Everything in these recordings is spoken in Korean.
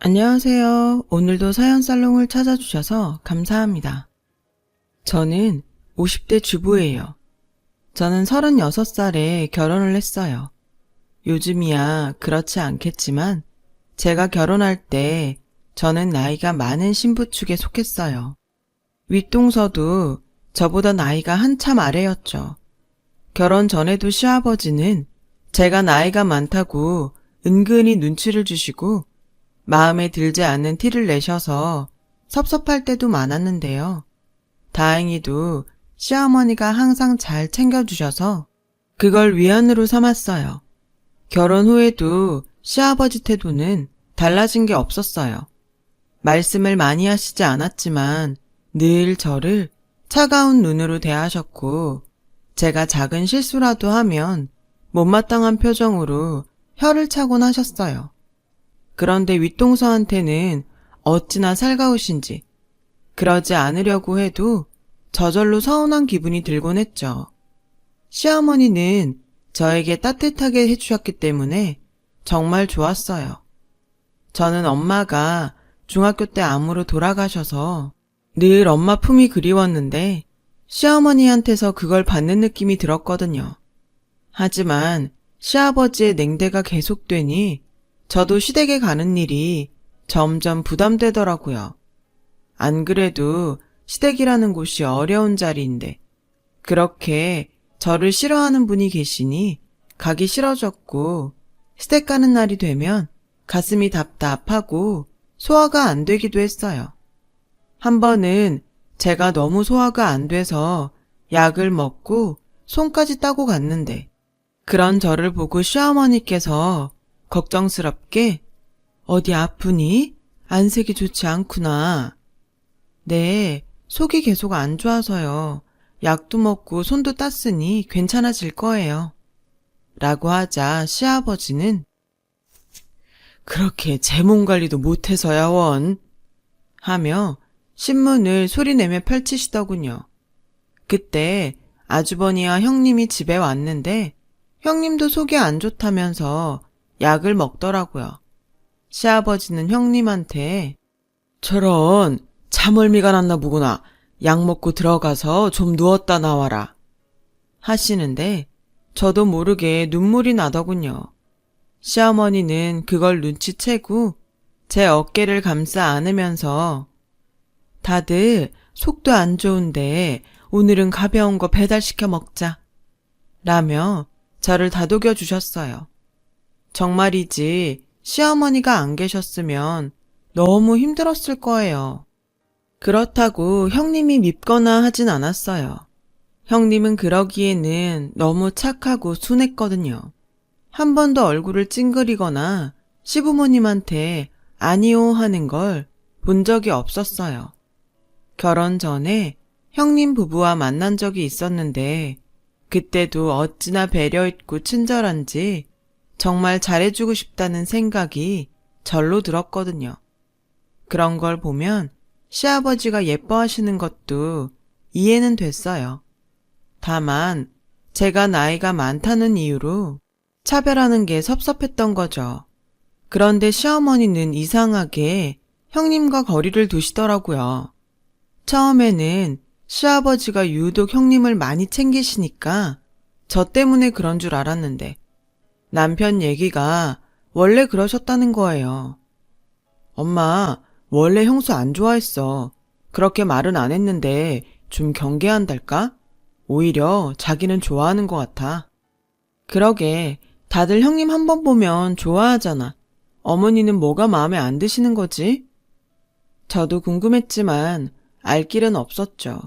안녕하세요. 오늘도 사연살롱을 찾아주셔서 감사합니다. 저는 50대 주부예요. 저는 36살에 결혼을 했어요. 요즘이야 그렇지 않겠지만 제가 결혼할 때 저는 나이가 많은 신부 축에 속했어요. 윗동서도 저보다 나이가 한참 아래였죠. 결혼 전에도 시아버지는 제가 나이가 많다고 은근히 눈치를 주시고 마음에 들지 않는 티를 내셔서 섭섭할 때도 많았는데요. 다행히도 시어머니가 항상 잘 챙겨주셔서 그걸 위안으로 삼았어요. 결혼 후에도 시아버지 태도는 달라진 게 없었어요. 말씀을 많이 하시지 않았지만 늘 저를 차가운 눈으로 대하셨고 제가 작은 실수라도 하면 못마땅한 표정으로 혀를 차곤 하셨어요. 그런데 윗동서한테는 어찌나 살가우신지 그러지 않으려고 해도 저절로 서운한 기분이 들곤 했죠. 시어머니는 저에게 따뜻하게 해주셨기 때문에 정말 좋았어요. 저는 엄마가 중학교 때 암으로 돌아가셔서 늘 엄마 품이 그리웠는데 시어머니한테서 그걸 받는 느낌이 들었거든요. 하지만 시아버지의 냉대가 계속되니 저도 시댁에 가는 일이 점점 부담되더라고요. 안 그래도 시댁이라는 곳이 어려운 자리인데 그렇게 저를 싫어하는 분이 계시니 가기 싫어졌고 시댁 가는 날이 되면 가슴이 답답하고 소화가 안 되기도 했어요. 한 번은 제가 너무 소화가 안 돼서 약을 먹고 손까지 따고 갔는데 그런 저를 보고 시어머니께서 걱정스럽게 어디 아프니? 안색이 좋지 않구나. 네, 속이 계속 안 좋아서요. 약도 먹고 손도 땄으니 괜찮아질 거예요. 라고 하자 시아버지는 그렇게 제 몸 관리도 못해서야 원 하며 신문을 소리내며 펼치시더군요. 그때 아주버니와 형님이 집에 왔는데 형님도 속이 안 좋다면서 약을 먹더라고요. 시아버지는 형님한테 저런 참을미가 났나 보구나. 약 먹고 들어가서 좀 누웠다 나와라. 하시는데 저도 모르게 눈물이 나더군요. 시어머니는 그걸 눈치채고 제 어깨를 감싸 안으면서 다들 속도 안 좋은데 오늘은 가벼운 거 배달시켜 먹자. 라며 저를 다독여 주셨어요. 정말이지 시어머니가 안 계셨으면 너무 힘들었을 거예요. 그렇다고 형님이 밉거나 하진 않았어요. 형님은 그러기에는 너무 착하고 순했거든요. 한 번도 얼굴을 찡그리거나 시부모님한테 아니요 하는 걸 본 적이 없었어요. 결혼 전에 형님 부부와 만난 적이 있었는데 그때도 어찌나 배려있고 친절한지 정말 잘해주고 싶다는 생각이 절로 들었거든요. 그런 걸 보면 시아버지가 예뻐하시는 것도 이해는 됐어요. 다만 제가 나이가 많다는 이유로 차별하는 게 섭섭했던 거죠. 그런데 시어머니는 이상하게 형님과 거리를 두시더라고요. 처음에는 시아버지가 유독 형님을 많이 챙기시니까 저 때문에 그런 줄 알았는데 남편 얘기가 원래 그러셨다는 거예요. 엄마, 원래 형수 안 좋아했어. 그렇게 말은 안 했는데 좀 경계한달까? 오히려 자기는 좋아하는 것 같아. 그러게, 다들 형님 한 번 보면 좋아하잖아. 어머니는 뭐가 마음에 안 드시는 거지? 저도 궁금했지만 알 길은 없었죠.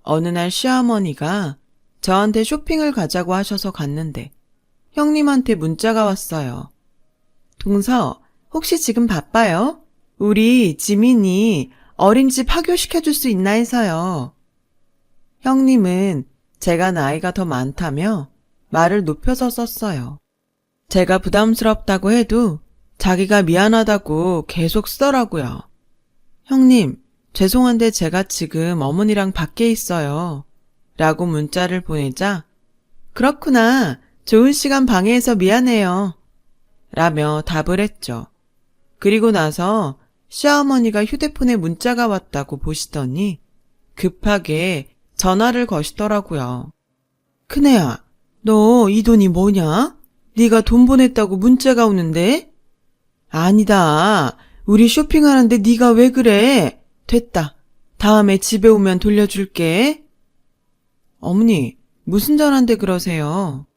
어느 날 시어머니가 저한테 쇼핑을 가자고 하셔서 갔는데 형님한테 문자가 왔어요. 동서, 혹시 지금 바빠요? 우리 지민이 어린이집 하교시켜줄 수 있나 해서요. 형님은 제가 나이가 더 많다며 말을 높여서 썼어요. 제가 부담스럽다고 해도 자기가 미안하다고 계속 쓰더라고요. 형님, 죄송한데 제가 지금 어머니랑 밖에 있어요. 라고 문자를 보내자 그렇구나. 좋은 시간 방해해서 미안해요. 라며 답을 했죠. 그리고 나서 시어머니가 휴대폰에 문자가 왔다고 보시더니 급하게 전화를 거시더라고요. 큰애야, 너 이 돈이 뭐냐? 네가 돈 보냈다고 문자가 오는데? 아니다. 우리 쇼핑하는데 네가 왜 그래? 됐다. 다음에 집에 오면 돌려줄게. 어머니, 무슨 전화인데 그러세요?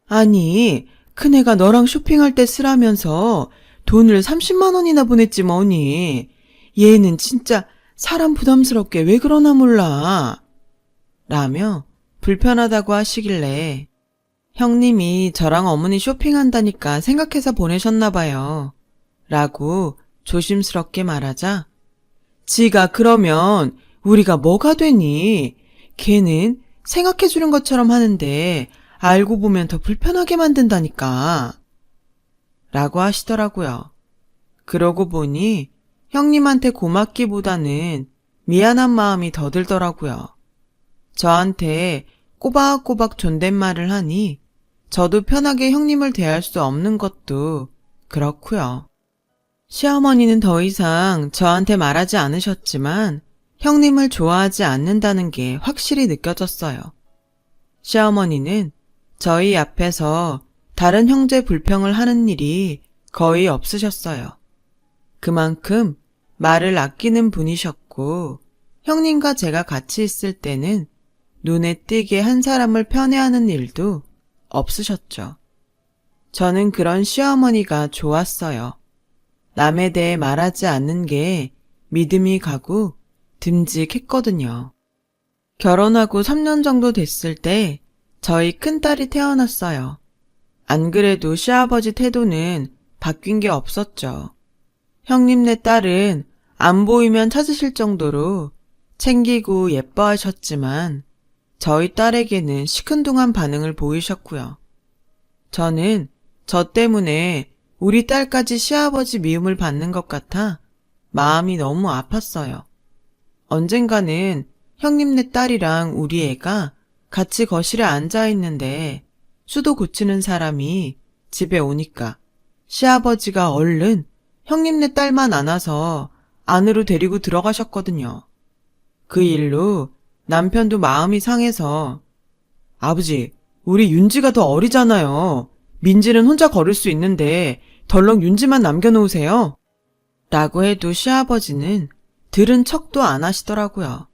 아니, 큰애가 너랑 쇼핑할 때 쓰라면서 돈을 30만 원이나 보냈지 뭐니. 얘는 진짜 사람 부담스럽게 왜 그러나 몰라. 라며 불편하다고 하시길래 형님이 저랑 어머니 쇼핑한다니까 생각해서 보내셨나 봐요. 라고 조심스럽게 말하자 지가 그러면 우리가 뭐가 되니? 걔는 생각해주는 것처럼 하는데 알고 보면 더 불편하게 만든다니까. 라고 하시더라고요. 그러고 보니 형님한테 고맙기보다는 미안한 마음이 더 들더라고요. 저한테 꼬박꼬박 존댓말을 하니 저도 편하게 형님을 대할 수 없는 것도 그렇고요. 시어머니는 더 이상 저한테 말하지 않으셨지만 형님을 좋아하지 않는다는 게 확실히 느껴졌어요. 시어머니는 저희 앞에서 다른 형제 불평을 하는 일이 거의 없으셨어요. 그만큼 말을 아끼는 분이셨고 형님과 제가 같이 있을 때는 눈에 띄게 한 사람을 편애하는 일도 없으셨죠. 저는 그런 시어머니가 좋았어요. 남에 대해 말하지 않는 게 믿음이 가고 듬직했거든요. 결혼하고 3년 정도 됐을 때 저희 큰딸이 태어났어요. 안 그래도 시아버지 태도는 바뀐 게 없었죠. 형님네 딸은 안 보이면 찾으실 정도로 챙기고 예뻐하셨지만 저희 딸에게는 시큰둥한 반응을 보이셨고요. 저는 저 때문에 우리 딸까지 시아버지 미움을 받는 것 같아 마음이 너무 아팠어요. 언젠가는 형님네 딸이랑 우리 애가 같이 거실에 앉아 있는데 수도 고치는 사람이 집에 오니까 시아버지가 얼른 형님네 딸만 안아서 안으로 데리고 들어가셨거든요. 그 일로 남편도 마음이 상해서 아버지, 우리 윤지가 더 어리잖아요. 민지는 혼자 걸을 수 있는데 덜렁 윤지만 남겨놓으세요. 라고 해도 시아버지는 들은 척도 안 하시더라고요.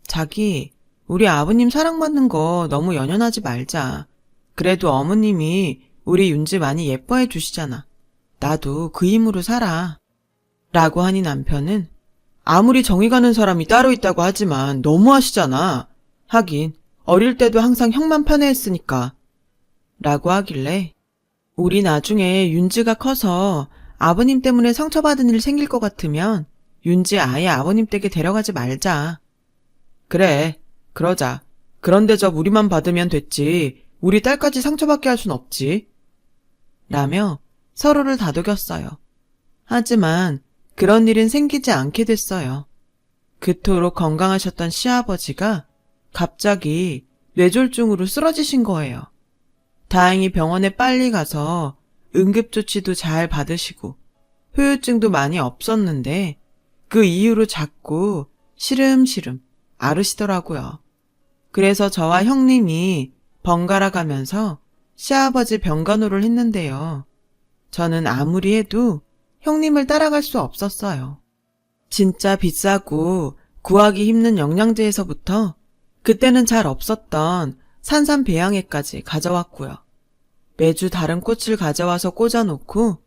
자기, 우리 아버님 사랑받는 거 너무 연연하지 말자. 그래도 어머님이 우리 윤지 많이 예뻐해 주시잖아. 나도 그 힘으로 살아. 라고 하니 남편은 아무리 정이 가는 사람이 따로 있다고 하지만 너무하시잖아. 하긴 어릴 때도 항상 형만 편애했으니까. 라고 하길래 우리 나중에 윤지가 커서 아버님 때문에 상처받은 일 생길 것 같으면 윤지 아예 아버님 댁에 데려가지 말자. 그래, 그러자. 그런데 저 우리만 받으면 됐지. 우리 딸까지 상처받게 할 순 없지. 라며 서로를 다독였어요. 하지만 그런 일은 생기지 않게 됐어요. 그토록 건강하셨던 시아버지가 갑자기 뇌졸중으로 쓰러지신 거예요. 다행히 병원에 빨리 가서 응급조치도 잘 받으시고 후유증도 많이 없었는데 그 이후로 자꾸 시름시름 앓으시더라고요. 그래서 저와 형님이 번갈아 가면서 시아버지 병간호를 했는데요. 저는 아무리 해도 형님을 따라갈 수 없었어요. 진짜 비싸고 구하기 힘든 영양제에서부터 그때는 잘 없었던 산삼배양액까지 가져왔고요. 매주 다른 꽃을 가져와서 꽂아놓고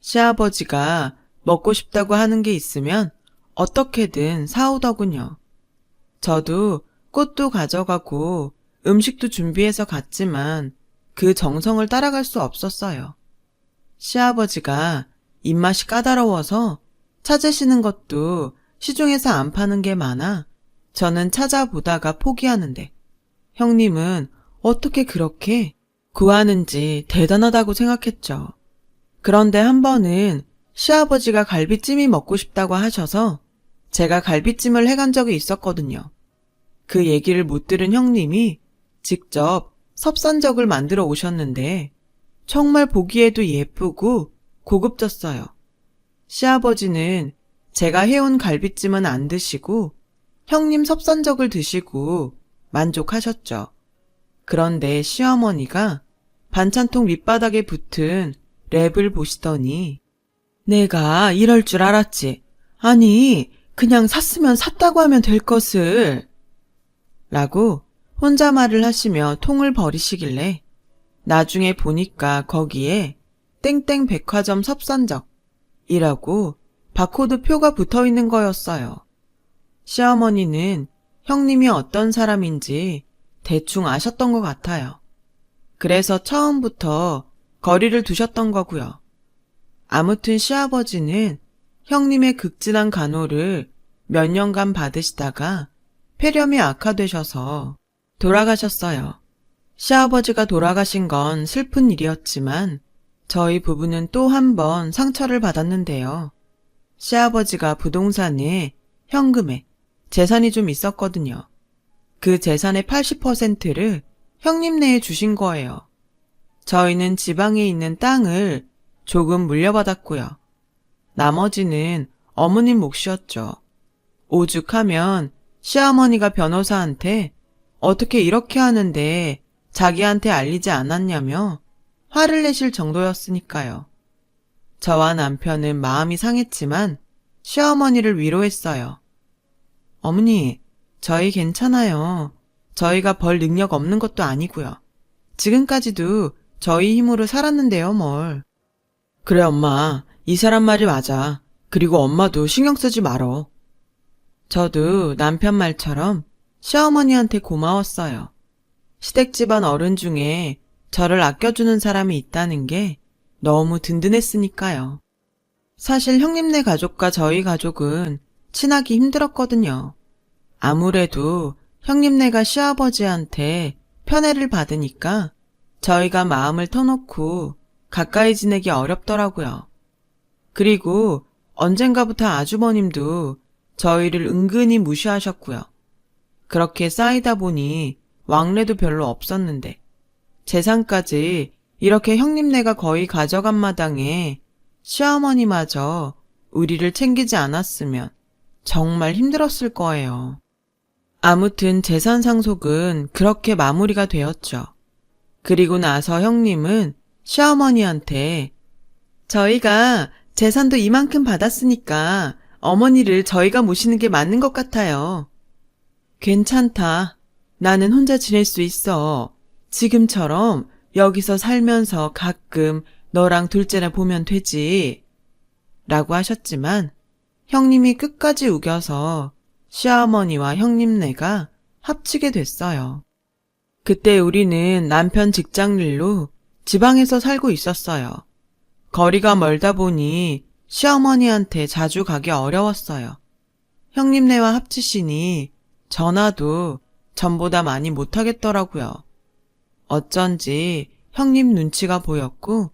시아버지가 먹고 싶다고 하는 게 있으면 어떻게든 사오더군요. 저도 꽃도 가져가고 음식도 준비해서 갔지만 그 정성을 따라갈 수 없었어요. 시아버지가 입맛이 까다로워서 찾으시는 것도 시중에서 안 파는 게 많아 저는 찾아보다가 포기하는데 형님은 어떻게 그렇게 구하는지 대단하다고 생각했죠. 그런데 한 번은 시아버지가 갈비찜이 먹고 싶다고 하셔서 제가 갈비찜을 해간 적이 있었거든요. 그 얘기를 못 들은 형님이 직접 섭산적을 만들어 오셨는데 정말 보기에도 예쁘고 고급졌어요. 시아버지는 제가 해온 갈비찜은 안 드시고 형님 섭선적을 드시고 만족하셨죠. 그런데 시어머니가 반찬통 밑바닥에 붙은 랩을 보시더니 내가 이럴 줄 알았지. 아니, 그냥 샀으면 샀다고 하면 될 것을. 라고 혼자 말을 하시며 통을 버리시길래 나중에 보니까 거기에 땡땡 백화점 섭선적이라고 바코드 표가 붙어 있는 거였어요. 시어머니는 형님이 어떤 사람인지 대충 아셨던 것 같아요. 그래서 처음부터 거리를 두셨던 거고요. 아무튼 시아버지는 형님의 극진한 간호를 몇 년간 받으시다가 폐렴이 악화되셔서 돌아가셨어요. 시아버지가 돌아가신 건 슬픈 일이었지만 저희 부부는 또 한 번 상처를 받았는데요. 시아버지가 부동산에 현금에 재산이 좀 있었거든요. 그 재산의 80%를 형님네에 주신 거예요. 저희는 지방에 있는 땅을 조금 물려받았고요. 나머지는 어머님 몫이었죠. 오죽하면 시어머니가 변호사한테 어떻게 이렇게 하는데 자기한테 알리지 않았냐며 화를 내실 정도였으니까요. 저와 남편은 마음이 상했지만 시어머니를 위로했어요. 어머니, 저희 괜찮아요. 저희가 벌 능력 없는 것도 아니고요. 지금까지도 저희 힘으로 살았는데요, 뭘. 그래, 엄마. 이 사람 말이 맞아. 그리고 엄마도 신경 쓰지 말어. 저도 남편 말처럼 시어머니한테 고마웠어요. 시댁 집안 어른 중에 저를 아껴주는 사람이 있다는 게 너무 든든했으니까요. 사실 형님네 가족과 저희 가족은 친하기 힘들었거든요. 아무래도 형님네가 시아버지한테 편애를 받으니까 저희가 마음을 터놓고 가까이 지내기 어렵더라고요. 그리고 언젠가부터 아주버님도 저희를 은근히 무시하셨고요. 그렇게 쌓이다 보니 왕래도 별로 없었는데 재산까지 이렇게 형님네가 거의 가져간 마당에 시어머니마저 우리를 챙기지 않았으면 정말 힘들었을 거예요. 아무튼 재산 상속은 그렇게 마무리가 되었죠. 그리고 나서 형님은 시어머니한테 저희가 재산도 이만큼 받았으니까 어머니를 저희가 모시는 게 맞는 것 같아요. 괜찮다. 나는 혼자 지낼 수 있어. 지금처럼 여기서 살면서 가끔 너랑 둘째나 보면 되지. 라고 하셨지만 형님이 끝까지 우겨서 시어머니와 형님네가 합치게 됐어요. 그때 우리는 남편 직장일로 지방에서 살고 있었어요. 거리가 멀다 보니 시어머니한테 자주 가기 어려웠어요. 형님네와 합치시니 전화도 전보다 많이 못하겠더라고요. 어쩐지 형님 눈치가 보였고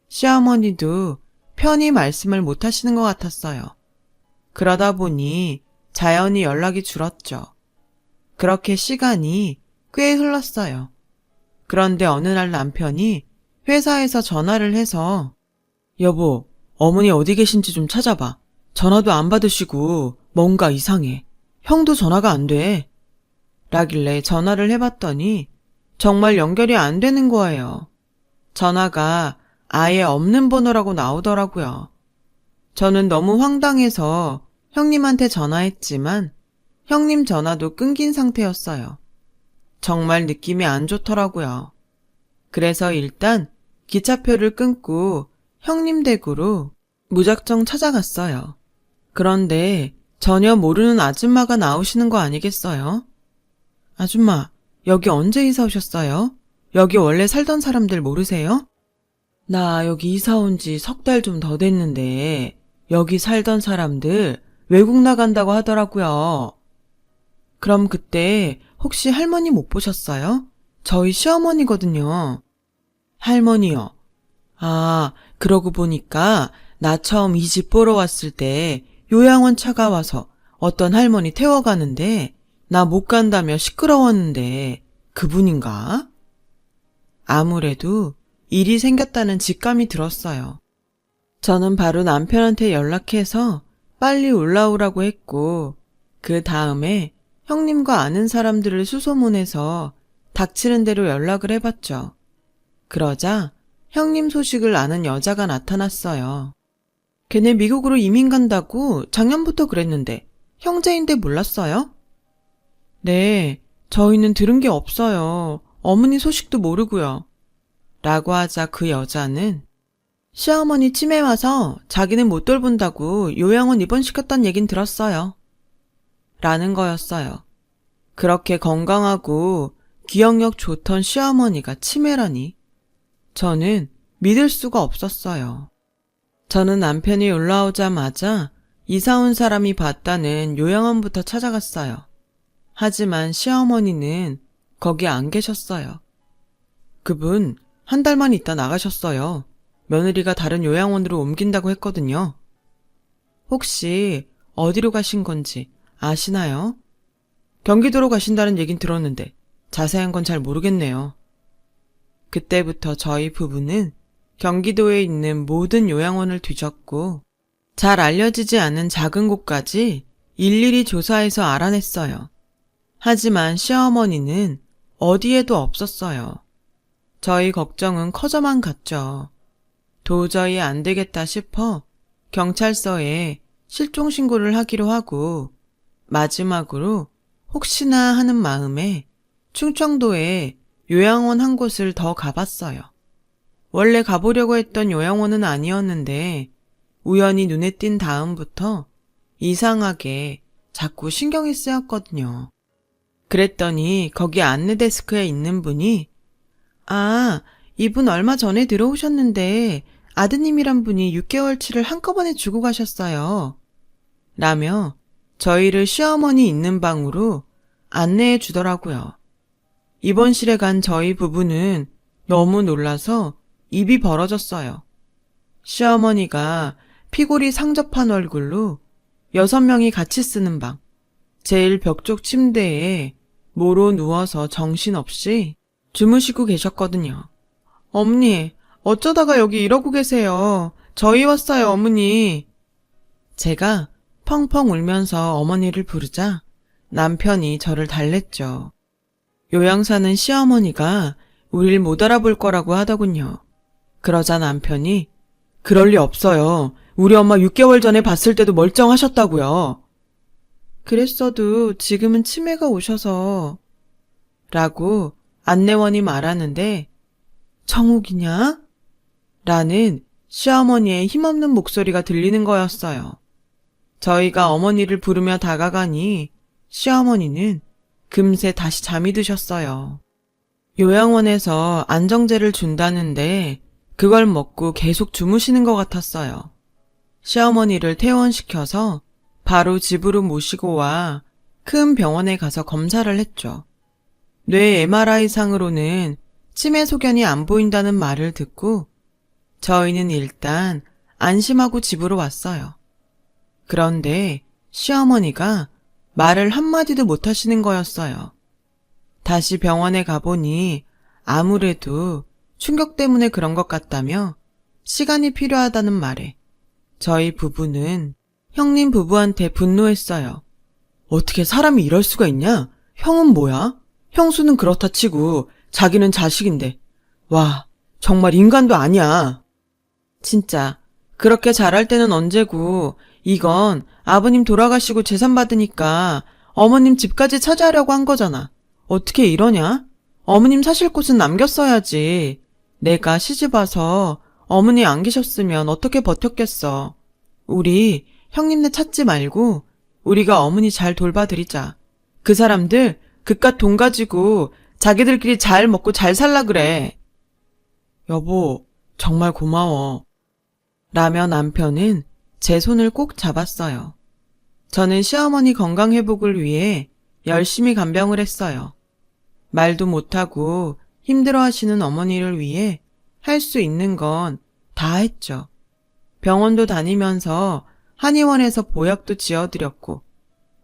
시어머니도 편히 말씀을 못하시는 것 같았어요. 그러다 보니 자연히 연락이 줄었죠. 그렇게 시간이 꽤 흘렀어요. 그런데 어느 날 남편이 회사에서 전화를 해서 여보, 어머니 어디 계신지 좀 찾아봐. 전화도 안 받으시고 뭔가 이상해. 형도 전화가 안 돼. 라길래 전화를 해봤더니 정말 연결이 안 되는 거예요. 전화가 아예 없는 번호라고 나오더라고요. 저는 너무 황당해서 형님한테 전화했지만 형님 전화도 끊긴 상태였어요. 정말 느낌이 안 좋더라고요. 그래서 일단 기차표를 끊고 형님 댁으로 무작정 찾아갔어요. 그런데 전혀 모르는 아줌마가 나오시는 거 아니겠어요? 아줌마, 여기 언제 이사 오셨어요? 여기 원래 살던 사람들 모르세요? 나 여기 이사 온 지 석 달 좀 더 됐는데 여기 살던 사람들 외국 나간다고 하더라고요. 그럼 그때 혹시 할머니 못 보셨어요? 저희 시어머니거든요. 할머니요. 아, 그러고 보니까 나 처음 이 집 보러 왔을 때 요양원 차가 와서 어떤 할머니 태워가는데 나 못 간다며 시끄러웠는데 그분인가? 아무래도 일이 생겼다는 직감이 들었어요. 저는 바로 남편한테 연락해서 빨리 올라오라고 했고, 그 다음에 형님과 아는 사람들을 수소문해서 닥치는 대로 연락을 해봤죠. 그러자 형님 소식을 아는 여자가 나타났어요. 걔네 미국으로 이민 간다고 작년부터 그랬는데 형제인데 몰랐어요? 네, 저희는 들은 게 없어요. 어머니 소식도 모르고요. 라고 하자 그 여자는 시어머니 치매 와서 자기는 못 돌본다고 요양원 입원시켰단 얘긴 들었어요. 라는 거였어요. 그렇게 건강하고 기억력 좋던 시어머니가 치매라니. 저는 믿을 수가 없었어요. 저는 남편이 올라오자마자 이사 온 사람이 봤다는 요양원부터 찾아갔어요. 하지만 시어머니는 거기 안 계셨어요. 그분 한 달만 있다 나가셨어요. 며느리가 다른 요양원으로 옮긴다고 했거든요. 혹시 어디로 가신 건지 아시나요? 경기도로 가신다는 얘긴 들었는데 자세한 건 잘 모르겠네요. 그때부터 저희 부부는 경기도에 있는 모든 요양원을 뒤졌고 잘 알려지지 않은 작은 곳까지 일일이 조사해서 알아냈어요. 하지만 시어머니는 어디에도 없었어요. 저희 걱정은 커져만 갔죠. 도저히 안 되겠다 싶어 경찰서에 실종 신고를 하기로 하고 마지막으로 혹시나 하는 마음에 충청도에 요양원 한 곳을 더 가봤어요. 원래 가보려고 했던 요양원은 아니었는데 우연히 눈에 띈 다음부터 이상하게 자꾸 신경이 쓰였거든요. 그랬더니 거기 안내 데스크에 있는 분이 아, 이분 얼마 전에 들어오셨는데 아드님이란 분이 6개월치를 한꺼번에 주고 가셨어요. 라며 저희를 시어머니 있는 방으로 안내해 주더라고요. 입원실에 간 저희 부부는 너무 놀라서 입이 벌어졌어요. 시어머니가 피골이 상접한 얼굴로 6명이 같이 쓰는 방, 제일 벽쪽 침대에 모로 누워서 정신없이 주무시고 계셨거든요. 어머니, 어쩌다가 여기 이러고 계세요. 저희 왔어요, 어머니. 제가 펑펑 울면서 어머니를 부르자 남편이 저를 달랬죠. 요양 사는 시어머니가 우릴 못 알아볼 거라고 하더군요. 그러자 남편이 그럴 리 없어요. 우리 엄마 6개월 전에 봤을 때도 멀쩡하셨다고요. 그랬어도 지금은 치매가 오셔서 라고 안내원이 말하는데 청욱이냐? 라는 시어머니의 힘없는 목소리가 들리는 거였어요. 저희가 어머니를 부르며 다가가니 시어머니는 금세 다시 잠이 드셨어요. 요양원에서 안정제를 준다는데 그걸 먹고 계속 주무시는 것 같았어요. 시어머니를 퇴원시켜서 바로 집으로 모시고 와 큰 병원에 가서 검사를 했죠. 뇌 MRI상으로는 치매 소견이 안 보인다는 말을 듣고 저희는 일단 안심하고 집으로 왔어요. 그런데 시어머니가 말을 한마디도 못 하시는 거였어요. 다시 병원에 가보니 아무래도 충격 때문에 그런 것 같다며 시간이 필요하다는 말에 저희 부부는 형님 부부한테 분노했어요. 어떻게 사람이 이럴 수가 있냐? 형은 뭐야? 형수는 그렇다 치고 자기는 자식인데. 와, 정말 인간도 아니야. 진짜 그렇게 잘할 때는 언제고 이건 아버님 돌아가시고 재산 받으니까 어머님 집까지 차지하려고 한 거잖아. 어떻게 이러냐? 어머님 사실 곳은 남겼어야지. 내가 시집 와서 어머니 안 계셨으면 어떻게 버텼겠어. 우리 형님네 찾지 말고 우리가 어머니 잘 돌봐드리자. 그 사람들 그깟 돈 가지고 자기들끼리 잘 먹고 잘 살라 그래. 여보, 정말 고마워. 라며 남편은 제 손을 꼭 잡았어요. 저는 시어머니 건강 회복을 위해 열심히 간병을 했어요. 말도 못하고 힘들어하시는 어머니를 위해 할 수 있는 건 다 했죠. 병원도 다니면서 한의원에서 보약도 지어드렸고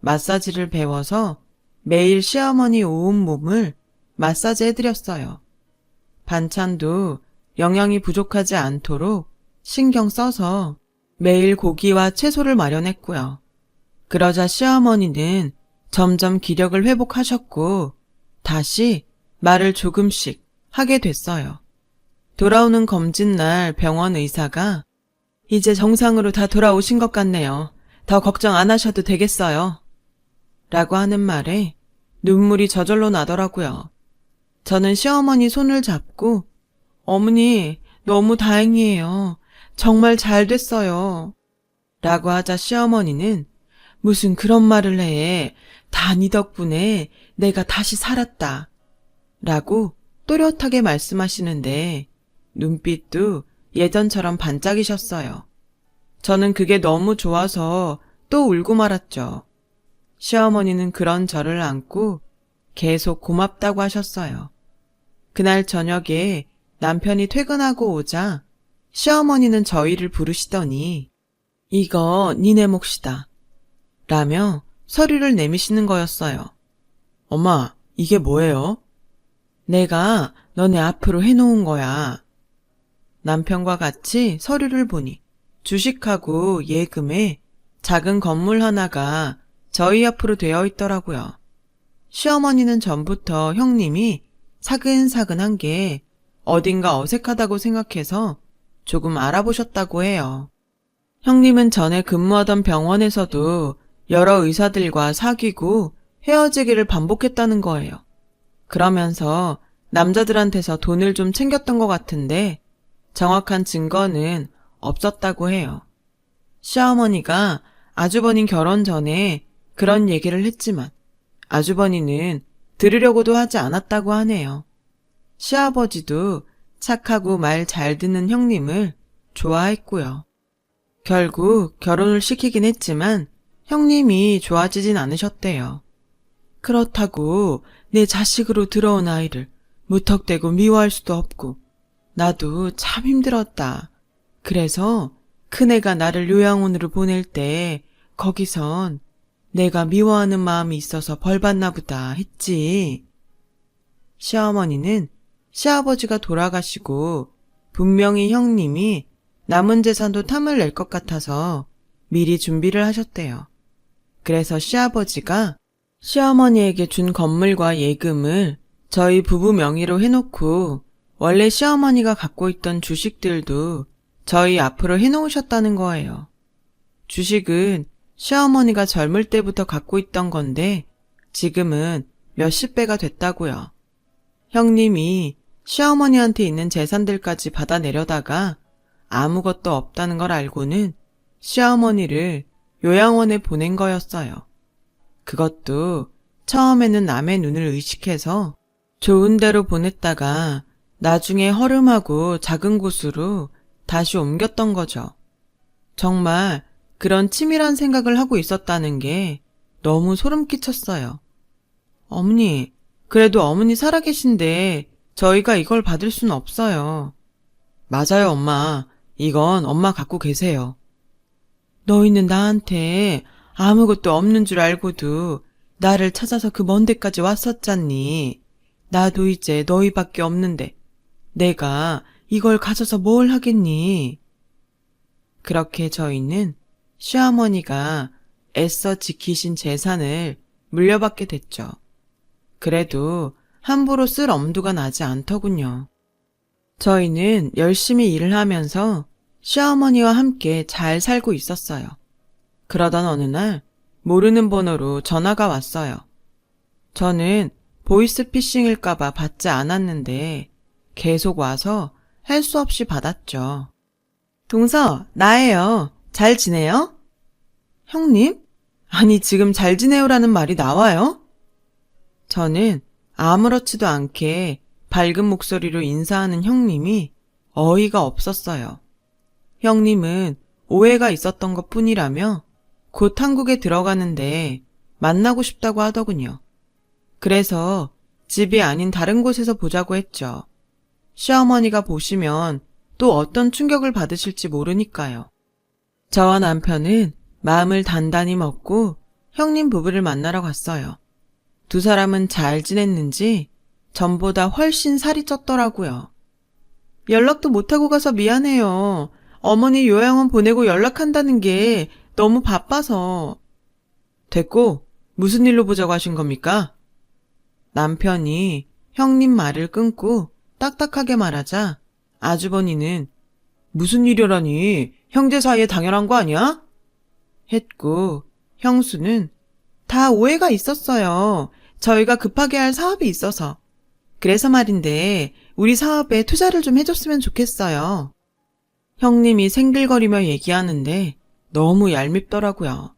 마사지를 배워서 매일 시어머니 온몸을 마사지 해드렸어요. 반찬도 영양이 부족하지 않도록 신경 써서 매일 고기와 채소를 마련했고요. 그러자 시어머니는 점점 기력을 회복하셨고 다시 말을 조금씩 하게 됐어요. 돌아오는 검진날 병원 의사가 이제 정상으로 다 돌아오신 것 같네요. 더 걱정 안 하셔도 되겠어요. 라고 하는 말에 눈물이 저절로 나더라고요. 저는 시어머니 손을 잡고 어머니 너무 다행이에요. 정말 잘 됐어요. 라고 하자 시어머니는 무슨 그런 말을 해. 다 네 덕분에 내가 다시 살았다. 라고 또렷하게 말씀하시는데 눈빛도 예전처럼 반짝이셨어요. 저는 그게 너무 좋아서 또 울고 말았죠. 시어머니는 그런 저를 안고 계속 고맙다고 하셨어요. 그날 저녁에 남편이 퇴근하고 오자 시어머니는 저희를 부르시더니 이거 니네 몫이다 라며 서류를 내미시는 거였어요. 엄마, 이게 뭐예요? 내가 너네 앞으로 해놓은 거야. 남편과 같이 서류를 보니 주식하고 예금에 작은 건물 하나가 저희 앞으로 되어 있더라고요. 시어머니는 전부터 형님이 사근사근한 게 어딘가 어색하다고 생각해서 조금 알아보셨다고 해요. 형님은 전에 근무하던 병원에서도 여러 의사들과 사귀고 헤어지기를 반복했다는 거예요. 그러면서 남자들한테서 돈을 좀 챙겼던 것 같은데 정확한 증거는 없었다고 해요. 시어머니가 아주버님 결혼 전에 그런 얘기를 했지만 아주버니는 들으려고도 하지 않았다고 하네요. 시아버지도 착하고 말 잘 듣는 형님을 좋아했고요. 결국 결혼을 시키긴 했지만 형님이 좋아지진 않으셨대요. 그렇다고 내 자식으로 들어온 아이를 무턱대고 미워할 수도 없고 나도 참 힘들었다. 그래서 큰애가 나를 요양원으로 보낼 때 거기선 내가 미워하는 마음이 있어서 벌받나 보다 했지. 시어머니는 시아버지가 돌아가시고 분명히 형님이 남은 재산도 탐을 낼 것 같아서 미리 준비를 하셨대요. 그래서 시아버지가 시어머니에게 준 건물과 예금을 저희 부부 명의로 해놓고 원래 시어머니가 갖고 있던 주식들도 저희 앞으로 해놓으셨다는 거예요. 주식은 시어머니가 젊을 때부터 갖고 있던 건데 지금은 몇십 배가 됐다고요. 형님이 시어머니한테 있는 재산들까지 받아내려다가 아무것도 없다는 걸 알고는 시어머니를 요양원에 보낸 거였어요. 그것도 처음에는 남의 눈을 의식해서 좋은 데로 보냈다가 나중에 허름하고 작은 곳으로 다시 옮겼던 거죠. 정말 그런 치밀한 생각을 하고 있었다는 게 너무 소름 끼쳤어요. 어머니, 그래도 어머니 살아계신데 저희가 이걸 받을 순 없어요. 맞아요, 엄마. 이건 엄마 갖고 계세요. 너희는 나한테 아무것도 없는 줄 알고도 나를 찾아서 그 먼 데까지 왔었잖니. 나도 이제 너희밖에 없는데 내가 이걸 가져서 뭘 하겠니? 그렇게 저희는 시어머니가 애써 지키신 재산을 물려받게 됐죠. 그래도 함부로 쓸 엄두가 나지 않더군요. 저희는 열심히 일을 하면서 시어머니와 함께 잘 살고 있었어요. 그러던 어느 날 모르는 번호로 전화가 왔어요. 저는 보이스피싱일까봐 받지 않았는데 계속 와서 할 수 없이 받았죠. 동서, 나예요. 잘 지내요? 형님? 아니, 지금 잘 지내요라는 말이 나와요? 저는 아무렇지도 않게 밝은 목소리로 인사하는 형님이 어이가 없었어요. 형님은 오해가 있었던 것 뿐이라며 곧 한국에 들어가는데 만나고 싶다고 하더군요. 그래서 집이 아닌 다른 곳에서 보자고 했죠. 시어머니가 보시면 또 어떤 충격을 받으실지 모르니까요. 저와 남편은 마음을 단단히 먹고 형님 부부를 만나러 갔어요. 두 사람은 잘 지냈는지 전보다 훨씬 살이 쪘더라고요. 연락도 못하고 가서 미안해요. 어머니 요양원 보내고 연락한다는 게 너무 바빠서. 됐고, 무슨 일로 보자고 하신 겁니까? 남편이 형님 말을 끊고 딱딱하게 말하자 아주버니는 무슨 일이라니 형제 사이에 당연한 거 아니야? 했고 형수는 다 오해가 있었어요. 저희가 급하게 할 사업이 있어서. 그래서 말인데 우리 사업에 투자를 좀 해줬으면 좋겠어요. 형님이 생글거리며 얘기하는데 너무 얄밉더라고요.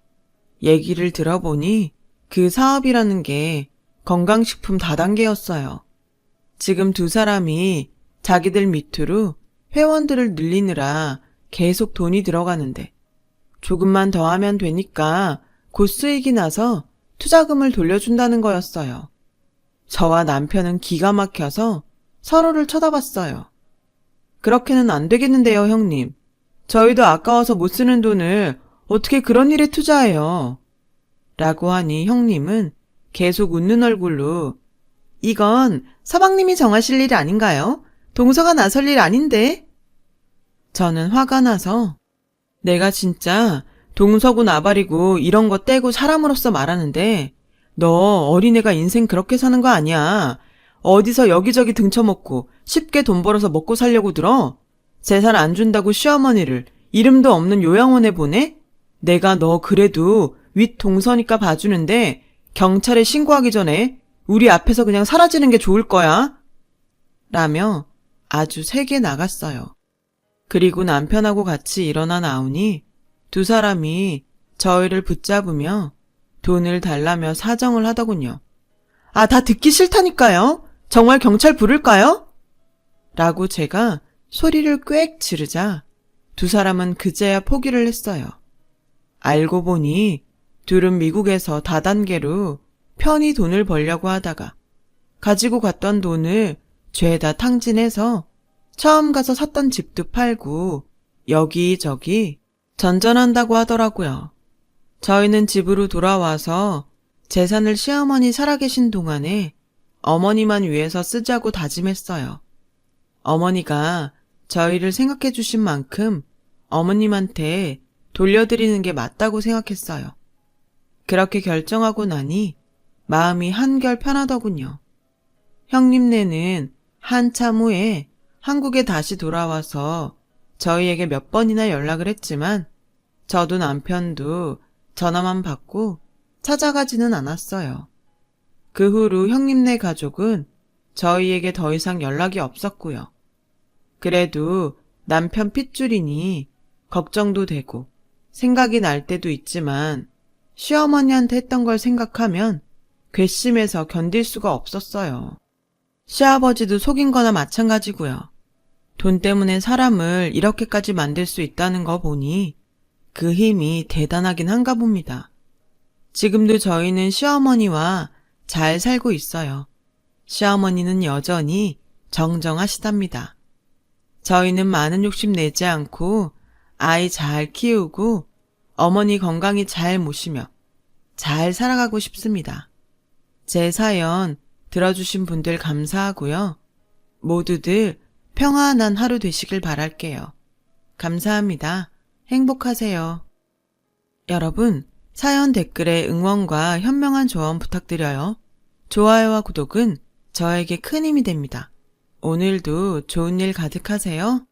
얘기를 들어보니 그 사업이라는 게 건강식품 다단계였어요. 지금 두 사람이 자기들 밑으로 회원들을 늘리느라 계속 돈이 들어가는데 조금만 더 하면 되니까 곧 수익이 나서 투자금을 돌려준다는 거였어요. 저와 남편은 기가 막혀서 서로를 쳐다봤어요. 그렇게는 안 되겠는데요, 형님. 저희도 아까워서 못 쓰는 돈을 어떻게 그런 일에 투자해요? 라고 하니 형님은 계속 웃는 얼굴로 이건 서방님이 정하실 일 아닌가요? 동서가 나설 일 아닌데? 저는 화가 나서 내가 진짜 동서고 나발이고 이런 거 떼고 사람으로서 말하는데 너 어린애가 인생 그렇게 사는 거 아니야. 어디서 여기저기 등쳐먹고 쉽게 돈 벌어서 먹고 살려고 들어? 재산 안 준다고 시어머니를 이름도 없는 요양원에 보내? 내가 너 그래도 윗 동서니까 봐주는데 경찰에 신고하기 전에 우리 앞에서 그냥 사라지는 게 좋을 거야. 라며 아주 세게 나갔어요. 그리고 남편하고 같이 일어나 나오니 두 사람이 저희를 붙잡으며 돈을 달라며 사정을 하더군요. 아, 다 듣기 싫다니까요. 정말 경찰 부를까요? 라고 제가 소리를 꽥 지르자 두 사람은 그제야 포기를 했어요. 알고 보니 둘은 미국에서 다단계로 편히 돈을 벌려고 하다가 가지고 갔던 돈을 죄다 탕진해서 처음 가서 샀던 집도 팔고 여기저기 전전한다고 하더라고요. 저희는 집으로 돌아와서 재산을 시어머니 살아계신 동안에 어머니만 위해서 쓰자고 다짐했어요. 어머니가 저희를 생각해 주신 만큼 어머님한테 돌려드리는 게 맞다고 생각했어요. 그렇게 결정하고 나니 마음이 한결 편하더군요. 형님네는 한참 후에 한국에 다시 돌아와서 저희에게 몇 번이나 연락을 했지만 저도 남편도 전화만 받고 찾아가지는 않았어요. 그 후로 형님네 가족은 저희에게 더 이상 연락이 없었고요. 그래도 남편 핏줄이니 걱정도 되고 생각이 날 때도 있지만 시어머니한테 했던 걸 생각하면 괘씸해서 견딜 수가 없었어요. 시아버지도 속인 거나 마찬가지고요. 돈 때문에 사람을 이렇게까지 만들 수 있다는 거 보니 그 힘이 대단하긴 한가 봅니다. 지금도 저희는 시어머니와 잘 살고 있어요. 시어머니는 여전히 정정하시답니다. 저희는 많은 욕심 내지 않고 아이 잘 키우고 어머니 건강히 잘 모시며 잘 살아가고 싶습니다. 제 사연 들어주신 분들 감사하고요. 모두들 평안한 하루 되시길 바랄게요. 감사합니다. 행복하세요. 여러분, 사연 댓글에 응원과 현명한 조언 부탁드려요. 좋아요와 구독은 저에게 큰 힘이 됩니다. 오늘도 좋은 일 가득하세요.